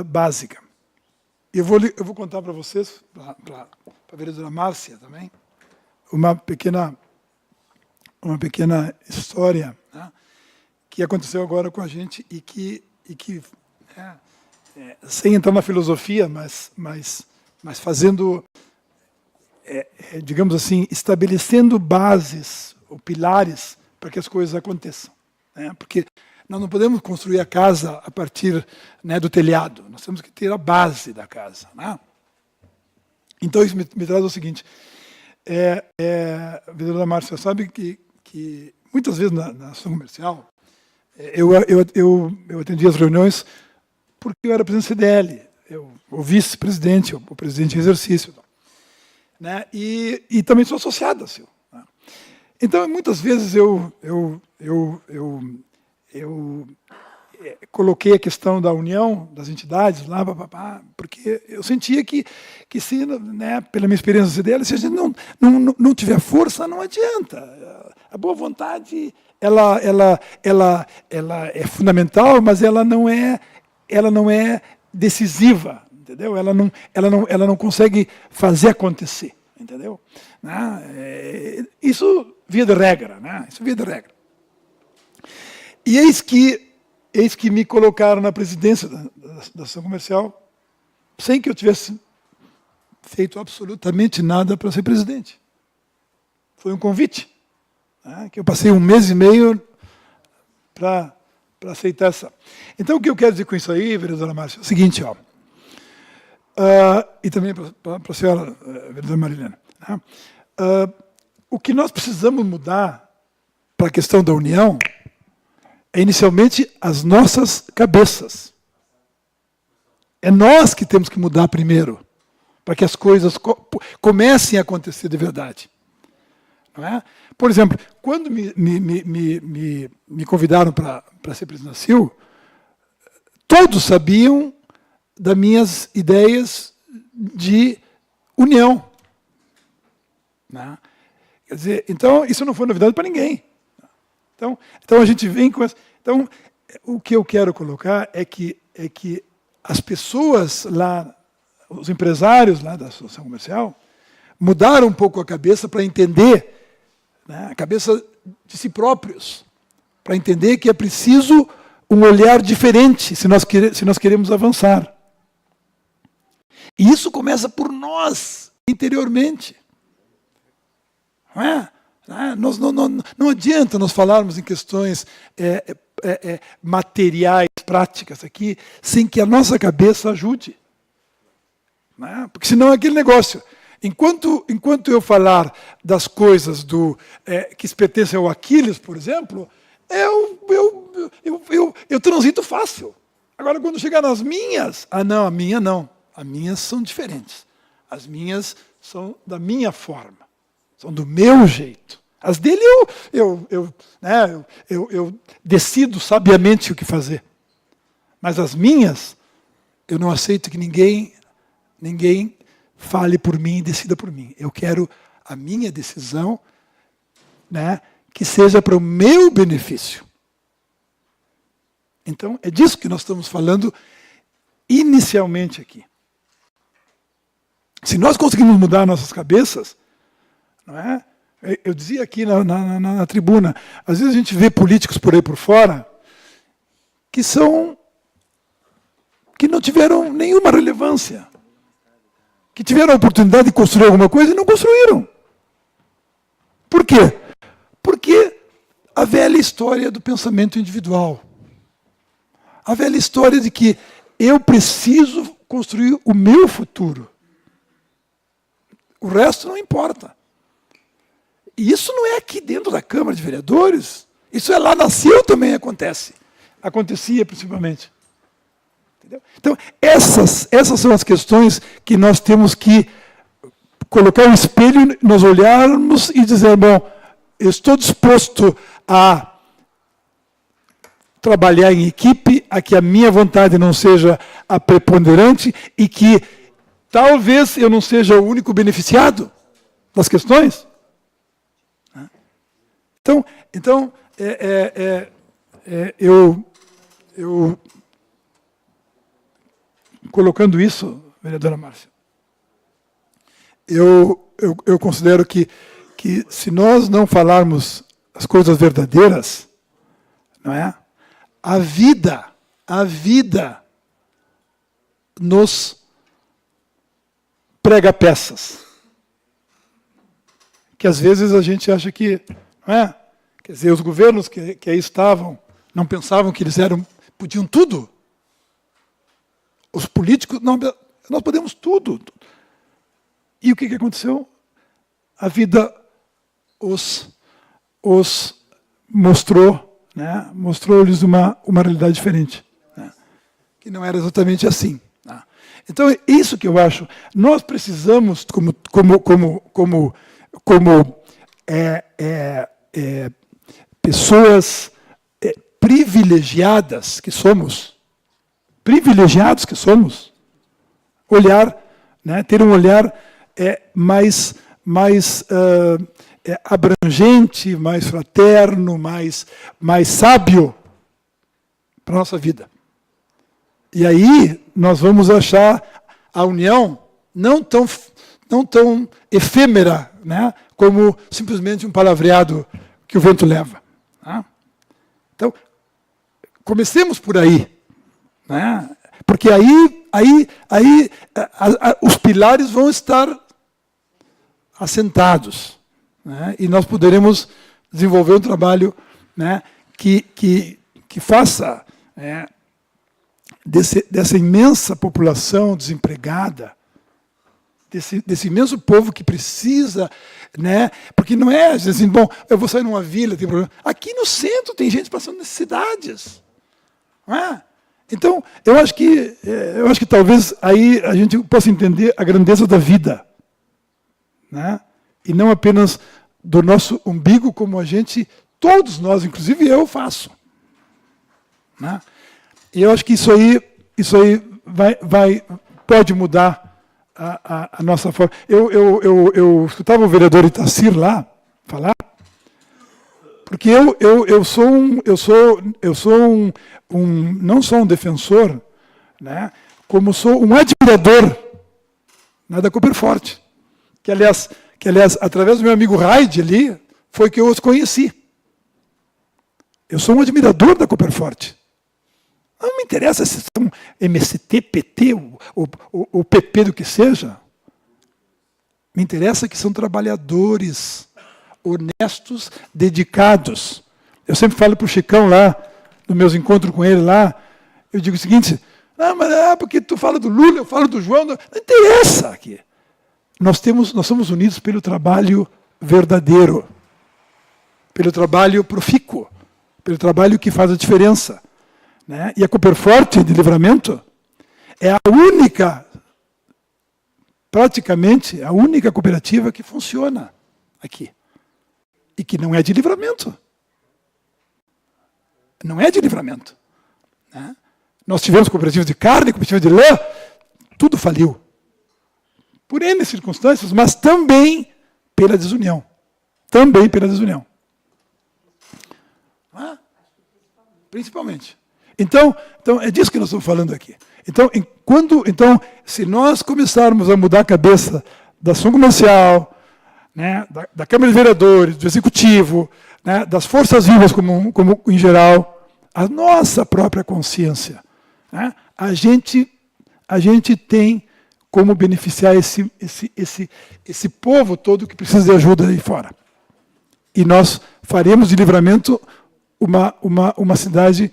básica. Eu vou contar para vocês, para a vereadora Márcia também, uma pequena história, né, que aconteceu agora com a gente e que sem entrar na filosofia, mas fazendo, digamos assim, estabelecendo bases ou pilares para que as coisas aconteçam, né? Porque nós não podemos construir a casa a partir, né, do telhado. Nós temos que ter a base da casa, né? Então, isso me traz o seguinte. A vereadora Márcia sabe que muitas vezes na ação comercial, eu atendi as reuniões porque eu era presidente do CDL, o vice-presidente, o presidente em exercício, né? E também sou associado, assim, né? Então, muitas vezes eu coloquei a questão da união das entidades lá, porque eu sentia que se, né, pela minha experiência no CDL, se a gente não tiver força, não adianta. A boa vontade, ela é fundamental, mas ela não é decisiva, entendeu? Ela não consegue fazer acontecer, entendeu? Isso via de regra, né? Isso via de regra. E eis que me colocaram na presidência da ação comercial sem que eu tivesse feito absolutamente nada para ser presidente. Foi um convite, né, que eu passei 1 mês e meio para aceitar essa. Então, o que eu quero dizer com isso aí, vereadora Márcia, é o seguinte, ó, e também para a senhora, vereadora Marilena, né, o que nós precisamos mudar para a questão da união é inicialmente as nossas cabeças. É nós que temos que mudar primeiro, para que as coisas comecem a acontecer de verdade. Não é? Por exemplo, quando me convidaram para ser presidente da CIL, todos sabiam das minhas ideias de união. Né? Quer dizer, então, isso não foi novidade para ninguém. Então a gente vem com essa... Então, o que eu quero colocar é que as pessoas lá, os empresários lá da associação comercial, mudaram um pouco a cabeça para entender, né, a cabeça de si próprios, para entender que é preciso um olhar diferente se nós queremos avançar. E isso começa por nós, interiormente. Não é? Não adianta nós falarmos em questões materiais, práticas aqui, sem que a nossa cabeça ajude. Não é? Porque senão é aquele negócio. Enquanto eu falar das coisas que pertencem ao Aquiles, por exemplo, eu transito fácil. Agora, quando chegar nas minhas, não, a minha não. As minhas são diferentes. As minhas são da minha forma. São do meu jeito. As dele eu decido sabiamente o que fazer. Mas as minhas, eu não aceito que ninguém fale por mim e decida por mim. Eu quero a minha decisão, né, que seja para o meu benefício. Então, é disso que nós estamos falando inicialmente aqui. Se nós conseguimos mudar nossas cabeças, não é? Eu dizia aqui na tribuna, às vezes a gente vê políticos por aí por fora que não tiveram nenhuma relevância, que tiveram a oportunidade de construir alguma coisa e não construíram. Por quê? Porque a velha história do pensamento individual, a velha história de que eu preciso construir o meu futuro. O resto não importa. E isso não é aqui dentro da Câmara de Vereadores. Isso é lá na CIL também acontece. Acontecia principalmente. Entendeu? Então, essas são as questões que nós temos que colocar um espelho, nós olharmos e dizer, bom, eu estou disposto a trabalhar em equipe, a que a minha vontade não seja a preponderante e que talvez eu não seja o único beneficiado das questões. Então eu colocando isso, vereadora Márcia, eu considero que se nós não falarmos as coisas verdadeiras, não é? A vida nos prega peças. Que às vezes a gente acha que, não é? Quer dizer, os governos que aí estavam não pensavam que eles podiam tudo. Os políticos, não, nós podemos tudo. E o que aconteceu? A vida os mostrou, né? Mostrou-lhes uma realidade diferente, né? Que não era exatamente assim. Né? Então, é isso que eu acho. Nós precisamos, como pessoas privilegiados que somos, olhar, né, ter um olhar mais abrangente, mais fraterno, mais sábio para a nossa vida. E aí nós vamos achar a união não tão efêmera, né, como simplesmente um palavreado que o vento leva. Né? Então, comecemos por aí. Né? Porque aí os pilares vão estar assentados. Né? E nós poderemos desenvolver um trabalho, né, que faça dessa imensa população desempregada, desse imenso povo que precisa, né? Porque não é assim, bom, eu vou sair numa vila, tem problema. Aqui no centro tem gente passando necessidades. Não é? Então, eu acho que talvez aí a gente possa entender a grandeza da vida, né? E não apenas do nosso umbigo, como a gente, todos nós, inclusive eu, faço. Né? E eu acho que isso aí pode mudar a nossa forma. Eu escutava o vereador Itacir lá falar, porque eu sou não só um defensor, né, como sou um admirador, né, da Cooperforte, que aliás, através do meu amigo Raide ali, foi que eu os conheci. Eu sou um admirador da Cooperforte. Não me interessa se são MST, PT, o PP do que seja. Me interessa que são trabalhadores honestos, dedicados. Eu sempre falo para o Chicão lá, nos meus encontros com ele lá, eu digo o seguinte, mas porque tu fala do Lula, eu falo do João, não interessa aqui. Nós somos unidos pelo trabalho verdadeiro, pelo trabalho profícuo, pelo trabalho que faz a diferença. Né? E a Cooperforte de Livramento é a única, praticamente, a única cooperativa que funciona aqui. E que não é de Livramento. Não é de Livramento. Né? Nós tivemos cooperativa de carne, cooperativa de lã, tudo faliu. Por N circunstâncias, mas também pela desunião. Também pela desunião. Principalmente. Então, é disso que nós estamos falando aqui. Então, se nós começarmos a mudar a cabeça da ação comercial, né, da Câmara de Vereadores, do Executivo, né, das forças vivas como em geral, a nossa própria consciência, né, a gente tem como beneficiar esse povo todo que precisa de ajuda aí fora. E nós faremos de Livramento uma cidade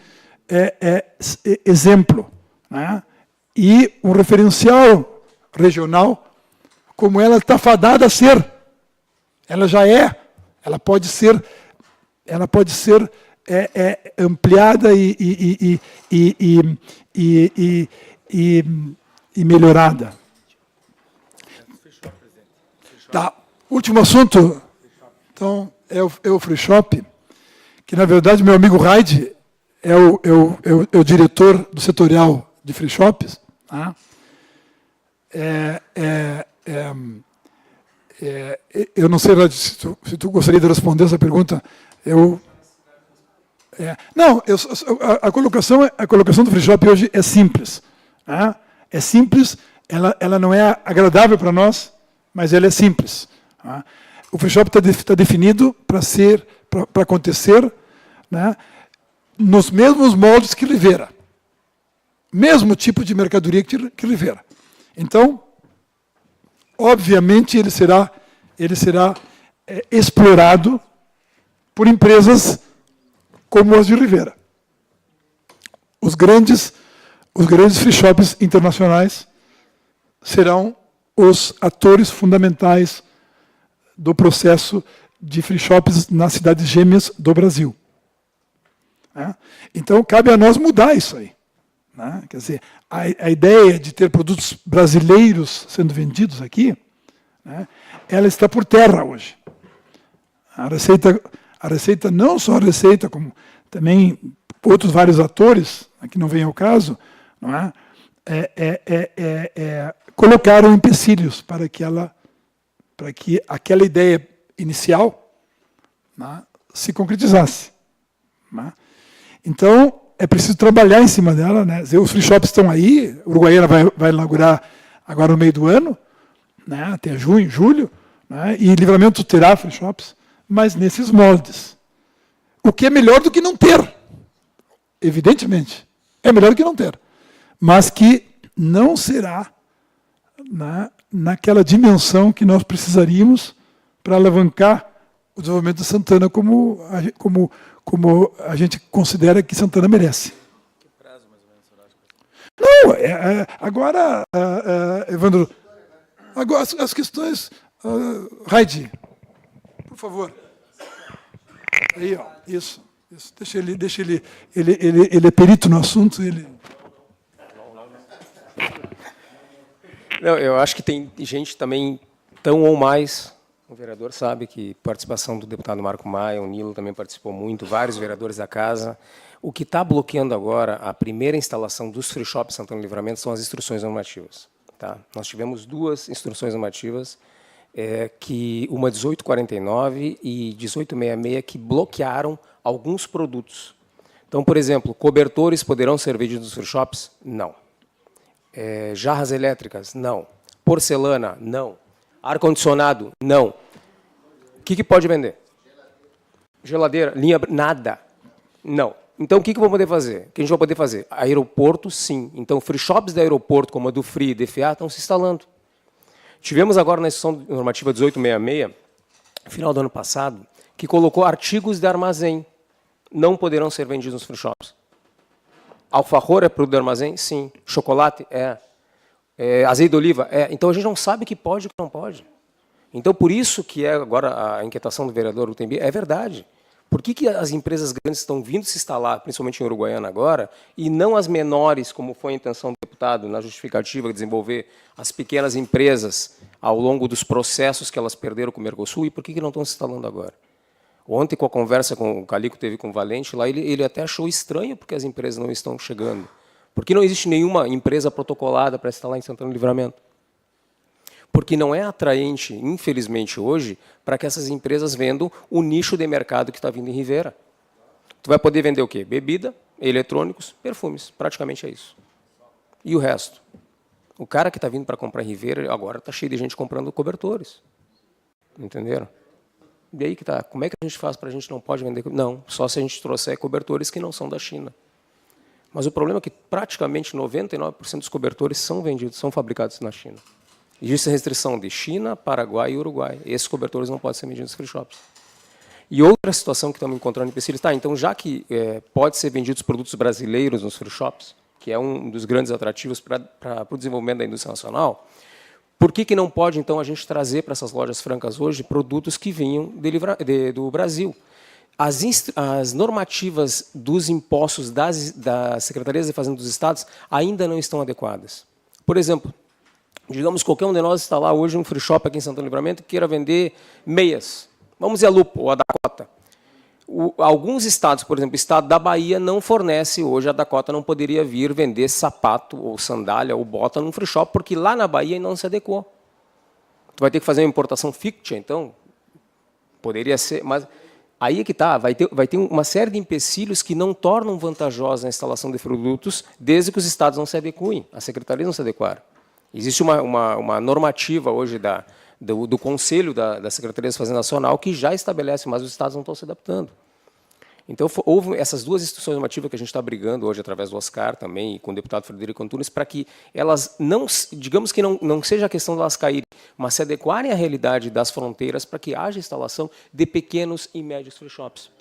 exemplo, né? E um referencial regional, como ela está fadada a ser. Ela já é, ela pode ser ampliada e melhorada. Tá. Último assunto, então, é o Free Shop, que na verdade meu amigo Raide é o diretor do setorial de free shops. Tá? Eu não sei se tu gostaria de responder essa pergunta. A colocação do free shop hoje é simples. Tá? É simples, ela não é agradável para nós, mas ela é simples. Tá? O free shop está definido para acontecer, né, nos mesmos moldes que Rivera. Mesmo tipo de mercadoria que Rivera. Então, obviamente, ele será explorado por empresas como as de Rivera. Os grandes free shops internacionais serão os atores fundamentais do processo de free shops nas cidades gêmeas do Brasil. Então, cabe a nós mudar isso aí. Né? Quer dizer, a ideia de ter produtos brasileiros sendo vendidos aqui, né, ela está por terra hoje. A Receita, não só a Receita, como também outros vários atores, aqui não vem ao caso, não é? Colocaram empecilhos para que aquela ideia inicial, né, se concretizasse. Né? Então, é preciso trabalhar em cima dela. Né? Os free shops estão aí, a Uruguaiana vai inaugurar agora no meio do ano, né? Até junho, julho, né? E Livramento terá free shops, mas nesses moldes. O que é melhor do que não ter. Evidentemente. É melhor do que não ter. Mas que não será naquela dimensão que nós precisaríamos para alavancar o desenvolvimento de Santana como a gente considera que Santana merece. Que prazo, mais ou menos, não, agora, Evandro, agora as questões... Raide, por favor. Aí, ó, isso. Deixa ele é perito no assunto, ele... Não, eu acho que tem gente também tão ou mais. O vereador sabe que participação do deputado Marco Maia, o Nilo também participou muito, vários vereadores da casa. O que está bloqueando agora a primeira instalação dos free shops Santana do Livramento são as instruções normativas. Tá? Nós tivemos 2 instruções normativas, que uma 1849 e 1866, que bloquearam alguns produtos. Então, por exemplo, cobertores poderão ser vendidos nos free shops? Não. Jarras elétricas? Não. Porcelana? Não. Ar-condicionado? Não. O que pode vender? Geladeira? Linha? Nada. Não. Então, o que vamos poder fazer? O que a gente vai poder fazer? Aeroporto, sim. Então, free shops de aeroporto, como a do Free e DFA, estão se instalando. Tivemos agora na instrução normativa 1866, final do ano passado, que colocou artigos de armazém. Não poderão ser vendidos nos free shops. Alfajor é produto de armazém? Sim. Chocolate? Azeite de oliva? Então, a gente não sabe o que pode e o que não pode. Então, por isso que agora a inquietação do vereador Utembi é verdade. Por que as empresas grandes estão vindo se instalar, principalmente em Uruguaiana agora, e não as menores, como foi a intenção do deputado na justificativa de desenvolver as pequenas empresas ao longo dos processos que elas perderam com o Mercosul, e por que não estão se instalando agora? Ontem, com a conversa com o Calico teve com o Valente, lá ele até achou estranho porque as empresas não estão chegando. Porque não existe nenhuma empresa protocolada para instalar em Santana do Livramento. Porque não é atraente, infelizmente, hoje, para que essas empresas vendam o nicho de mercado que está vindo em Rivera. Tu vai poder vender o quê? Bebida, eletrônicos, perfumes. Praticamente é isso. E o resto? O cara que está vindo para comprar em Rivera, agora está cheio de gente comprando cobertores. Entenderam? E aí que está. Como é que a gente faz para a gente não pode vender? Não, só se a gente trouxer cobertores que não são da China. Mas o problema é que praticamente 99% dos cobertores são vendidos, são fabricados na China. Existe a restrição de China, Paraguai e Uruguai. Esses cobertores não podem ser vendidos nos free shops. E outra situação que estamos encontrando em empecilhos, então já que pode ser vendidos produtos brasileiros nos free shops, que é um dos grandes atrativos para o desenvolvimento da indústria nacional, por que não pode, então, a gente trazer para essas lojas francas hoje produtos que vinham do Brasil? As normativas dos impostos das Secretarias de Fazenda dos Estados ainda não estão adequadas. Por exemplo, digamos que qualquer um de nós está lá hoje num free shop aqui em Santana do Livramento e queira vender meias. Vamos dizer a Lupo ou a Dakota. Alguns estados, por exemplo, o estado da Bahia não fornece hoje, a Dakota não poderia vir vender sapato ou sandália ou bota num free shop, porque lá na Bahia ainda não se adequou. Tu vai ter que fazer uma importação fictícia, então, poderia ser, mas aí é que está, vai ter uma série de empecilhos que não tornam vantajosa a instalação de produtos, desde que os estados não se adequem, as secretarias não se adequaram. Existe uma normativa hoje do Conselho da Secretaria de Fazenda Nacional que já estabelece, mas os estados não estão se adaptando. Então, houve essas 2 instituições normativas que a gente está brigando hoje, através do Oscar também, e com o deputado Frederico Antunes, para que elas não, digamos que não seja a questão de elas caírem, mas se adequarem à realidade das fronteiras para que haja instalação de pequenos e médios free shops.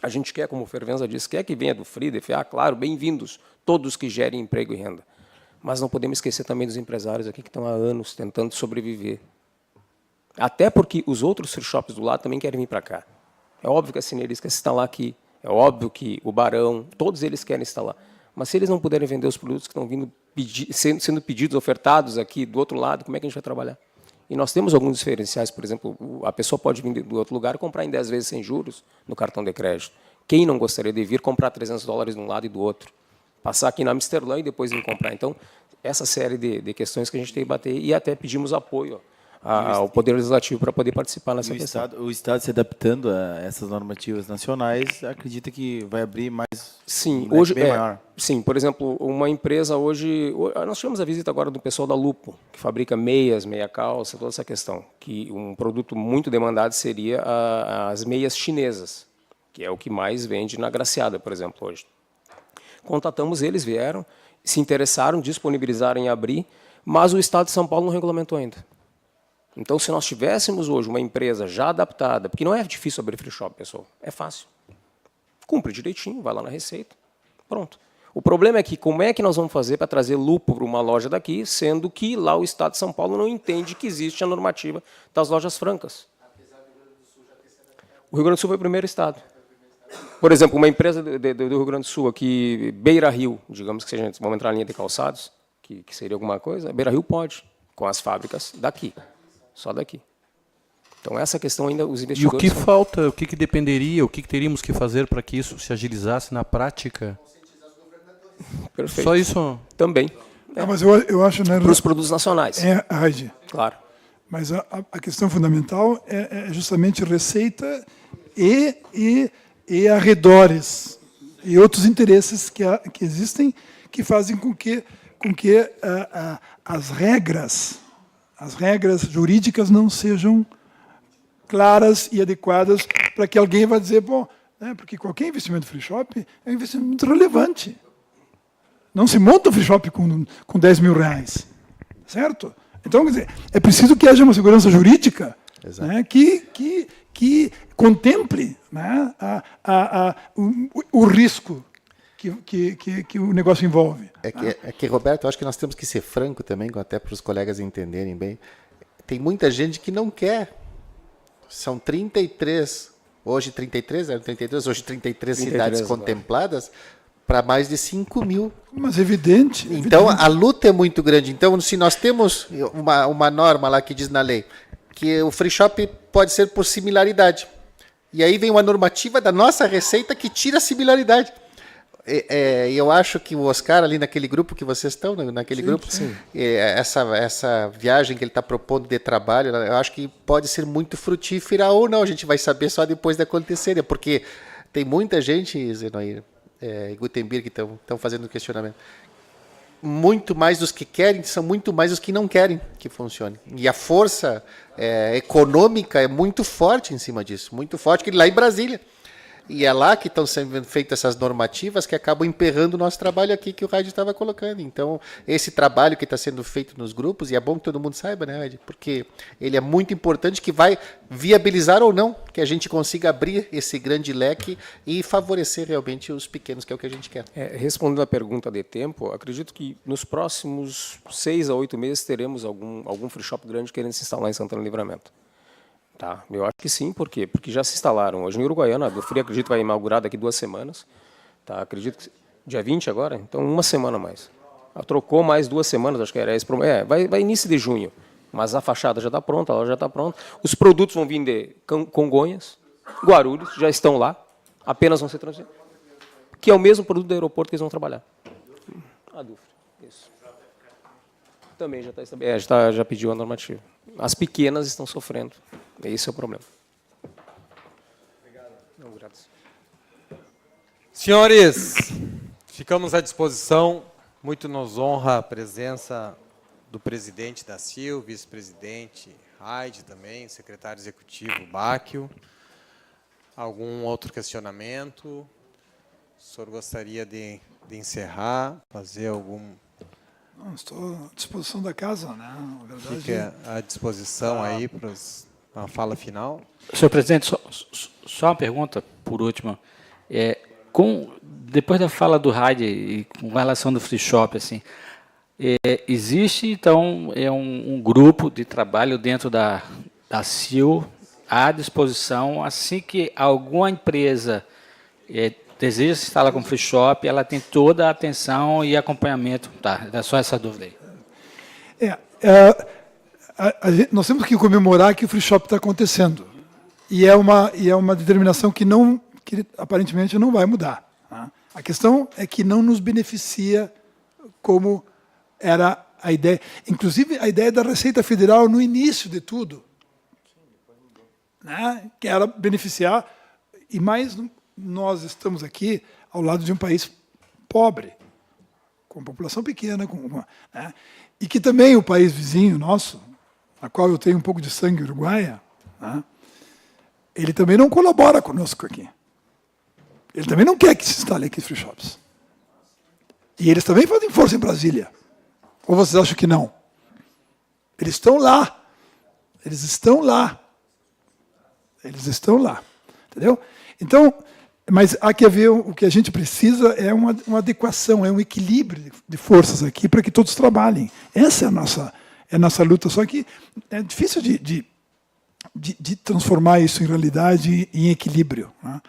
A gente quer, como o Fervenza disse, quer que venha do Free, DFA, claro, bem-vindos, todos que gerem emprego e renda. Mas não podemos esquecer também dos empresários aqui que estão há anos tentando sobreviver. Até porque os outros free shops do lado também querem vir para cá. É óbvio que a Cineris quer se instalar aqui, é óbvio que o Barão, todos eles querem instalar. Mas se eles não puderem vender os produtos que estão vindo sendo pedidos, ofertados aqui do outro lado, como é que a gente vai trabalhar? E nós temos alguns diferenciais, por exemplo, a pessoa pode vir do outro lugar e comprar em 10 vezes sem juros no cartão de crédito. Quem não gostaria de vir comprar $300 de um lado e do outro? Passar aqui na Amsterdã e depois vir comprar. Então, essa série de questões que a gente tem que bater, e até pedimos apoio ao Poder Legislativo para poder participar nessa questão. O Estado se adaptando a essas normativas nacionais, acredita que vai abrir mais sim, um hoje bem maior? Sim, por exemplo, uma empresa hoje... Nós tivemos a visita agora do pessoal da Lupo, que fabrica meias, meia calça, toda essa questão, que um produto muito demandado seria as meias chinesas, que é o que mais vende na Graciada, por exemplo, hoje. Contatamos eles, vieram, se interessaram, disponibilizaram em abrir, mas o Estado de São Paulo não regulamentou ainda. Então, se nós tivéssemos hoje uma empresa já adaptada, porque não é difícil abrir free shop, pessoal, é fácil. Cumpre direitinho, vai lá na Receita, pronto. O problema é que como é que nós vamos fazer para trazer lucro para uma loja daqui, sendo que lá o Estado de São Paulo não entende que existe a normativa das lojas francas. O Rio Grande do Sul foi o primeiro estado. Por exemplo, uma empresa do Rio Grande do Sul aqui, Beira Rio, digamos que seja, vamos entrar na linha de calçados, que seria alguma coisa, Beira Rio pode. com as fábricas daqui, só daqui. Então, essa questão ainda os E o investidores... que falta, o que dependeria, o que teríamos que fazer para que isso se agilizasse na prática? Perfeito. Só isso? Também. Mas eu acho... Né, para os produtos nacionais. Heidi, Claro. mas a questão fundamental é justamente receita e arredores e outros interesses que existem que fazem com que as regras jurídicas não sejam claras e adequadas para que alguém vá dizer, bom, né, porque qualquer investimento free shop é um investimento relevante. Não se monta um free shop com 10 mil reais, certo? Então, quer dizer, é preciso que haja uma segurança jurídica, né, que contemple, né, o risco que o negócio envolve. É que, Roberto, eu acho que nós temos que ser franco também, até para os colegas entenderem bem. Tem muita gente que não quer. São 33, hoje 33, eram 32, hoje 33 cidades contempladas para mais de 5 mil. Mas evidente. Então, a luta é muito grande. Então, se nós temos uma norma lá que diz na lei que o free shop pode ser por similaridade. E aí vem uma normativa da nossa Receita que tira a similaridade. Eu acho que o Oscar, ali naquele grupo que vocês estão, naquele grupo, essa viagem que ele está propondo de trabalho, eu acho que pode ser muito frutífera ou não, a gente vai saber só depois de acontecer, porque tem muita gente, Zenoir, Gutenberg, que estão fazendo questionamento. Muito mais dos que querem, são muito mais os que não querem que funcione. E a força econômica é muito forte em cima disso, muito forte, que lá em Brasília. E é lá que estão sendo feitas essas normativas que acabam emperrando o nosso trabalho aqui que o Raid estava colocando. Então, esse trabalho que está sendo feito nos grupos, e é bom que todo mundo saiba, né, Raid? Porque ele é muito importante, que vai viabilizar ou não que a gente consiga abrir esse grande leque e favorecer realmente os pequenos, que é o que a gente quer. Respondendo à pergunta de tempo, acredito que nos próximos 6 a 8 meses teremos algum free shop grande querendo se instalar em Santana do Livramento. Tá, eu acho que sim, por quê? Porque já se instalaram. Hoje em Uruguaiana, a Dufri, acredito que vai inaugurar daqui 2 semanas. Tá, acredito que dia 20 agora, então 1 semana a mais. Trocou mais 2 semanas, acho que era esse. Vai início de junho, mas a fachada já está pronta, a loja já está pronta. Os produtos vão vir de Congonhas, Guarulhos, já estão lá, apenas vão ser transferidos. Que é o mesmo produto do aeroporto que eles vão trabalhar. A Dufri, isso. Também já está estabelecido, já pediu a normativa. As pequenas estão sofrendo. Esse é o problema. Obrigado. Não, graças. Senhores, ficamos à disposição. Muito nos honra a presença do presidente da CIL, vice-presidente Raid também, secretário executivo Báquio. Algum outro questionamento? O senhor gostaria de encerrar, fazer algum... Não, estou à disposição da casa, né? Na verdade, Fique à disposição aí para a fala final. Senhor presidente, só uma pergunta, por último. Depois da fala do Raid e com relação do free shop, assim, existe, então, um grupo de trabalho dentro da CIL à disposição, assim que alguma empresa deseja se instalar como free shop, ela tem toda a atenção e acompanhamento. Tá, é só essa dúvida aí. Nós temos que comemorar que o free shop está acontecendo. E é uma determinação que aparentemente não vai mudar. Né? A questão é que não nos beneficia como era a ideia. Inclusive, a ideia da Receita Federal no início de tudo, né? Que era beneficiar, e mais nós estamos aqui ao lado de um país pobre, com população pequena, né? E que também o país vizinho nosso, a qual eu tenho um pouco de sangue uruguaia, né? Ele também não colabora conosco aqui. Ele também não quer que se instale aqui free shops. E eles também fazem força em Brasília. Ou vocês acham que não? Eles estão lá. Eles estão lá. Eles estão lá. Entendeu? Então, mas há que haver, o que a gente precisa é uma adequação, é um equilíbrio de forças aqui para que todos trabalhem. Essa é a nossa luta. Só que é difícil de transformar isso em realidade, em equilíbrio. Né?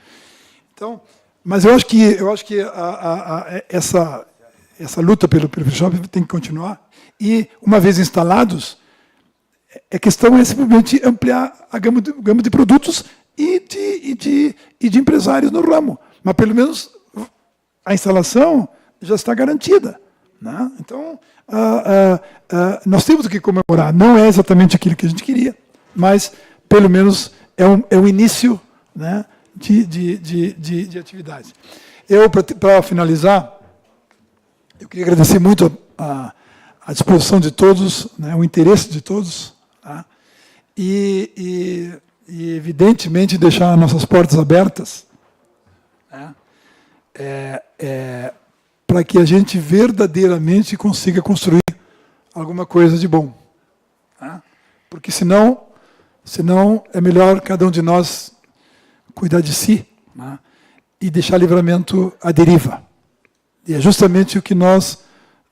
Então, mas eu acho que essa luta pelo free shop tem que continuar. E, uma vez instalados, A questão é simplesmente ampliar a gama de produtos e de empresários no ramo. Mas, pelo menos, a instalação já está garantida, né? Então, nós temos que comemorar. Não é exatamente aquilo que a gente queria, mas, pelo menos, é um início, né, de atividade. Para finalizar, eu queria agradecer muito a disposição de todos, né, o interesse de todos, tá? E, evidentemente, deixar nossas portas abertas, né, para que a gente verdadeiramente consiga construir alguma coisa de bom, tá? Porque senão é melhor cada um de nós cuidar de si, né, e deixar Livramento à deriva. E é justamente o que nós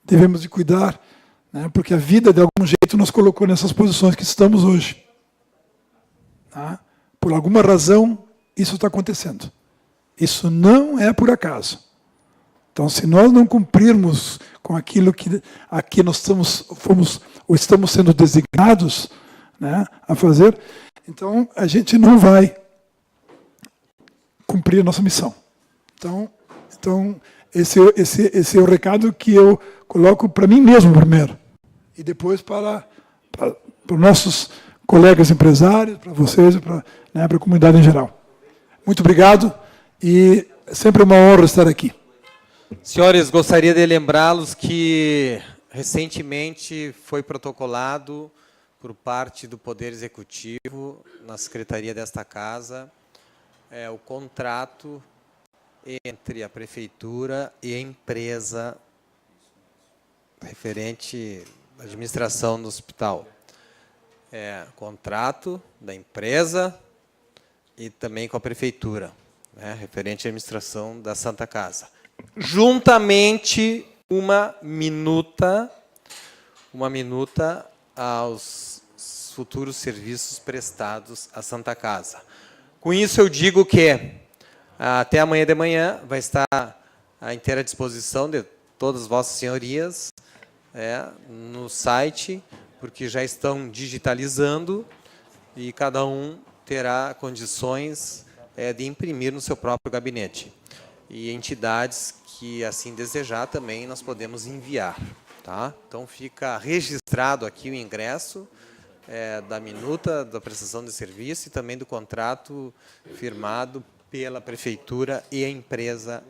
devemos de cuidar, né, porque a vida, de algum jeito, nos colocou nessas posições que estamos hoje. Tá? Por alguma razão, isso está acontecendo. Isso não é por acaso. Então, se nós não cumprirmos com aquilo que aqui nós estamos sendo designados, né, a fazer, então a gente não vai cumprir a nossa missão. Então esse é o recado que eu coloco para mim mesmo primeiro, e depois para os nossos colegas empresários, para vocês e para a comunidade em geral. Muito obrigado, e é sempre uma honra estar aqui. Senhores, gostaria de lembrá-los que recentemente foi protocolado por parte do Poder Executivo, na Secretaria desta Casa, o contrato entre a Prefeitura e a empresa referente à administração do hospital. Contrato da empresa e também com a Prefeitura, né, referente à administração da Santa Casa. Juntamente, uma minuta aos futuros serviços prestados à Santa Casa. Com isso, eu digo que até amanhã de manhã vai estar à inteira disposição de todas vossas senhorias no site, porque já estão digitalizando e cada um terá condições de imprimir no seu próprio gabinete. E entidades que assim desejar também nós podemos enviar. Tá? Então fica registrado aqui o ingresso da minuta da prestação de serviço e também do contrato firmado pela Prefeitura e a empresa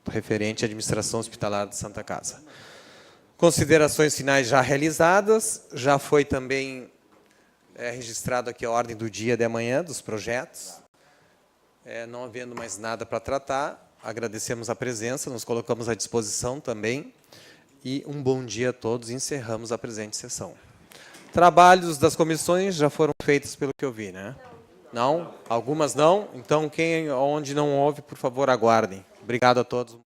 referente à administração hospitalar de Santa Casa. Considerações finais já realizadas, já foi também registrado aqui a ordem do dia de amanhã dos projetos. Não havendo mais nada para tratar, agradecemos a presença, nos colocamos à disposição também, e um bom dia a todos, encerramos a presente sessão. Trabalhos das comissões já foram feitos pelo que eu vi, né? Não? Algumas não? Então, onde não houve, por favor, aguardem. Obrigado a todos.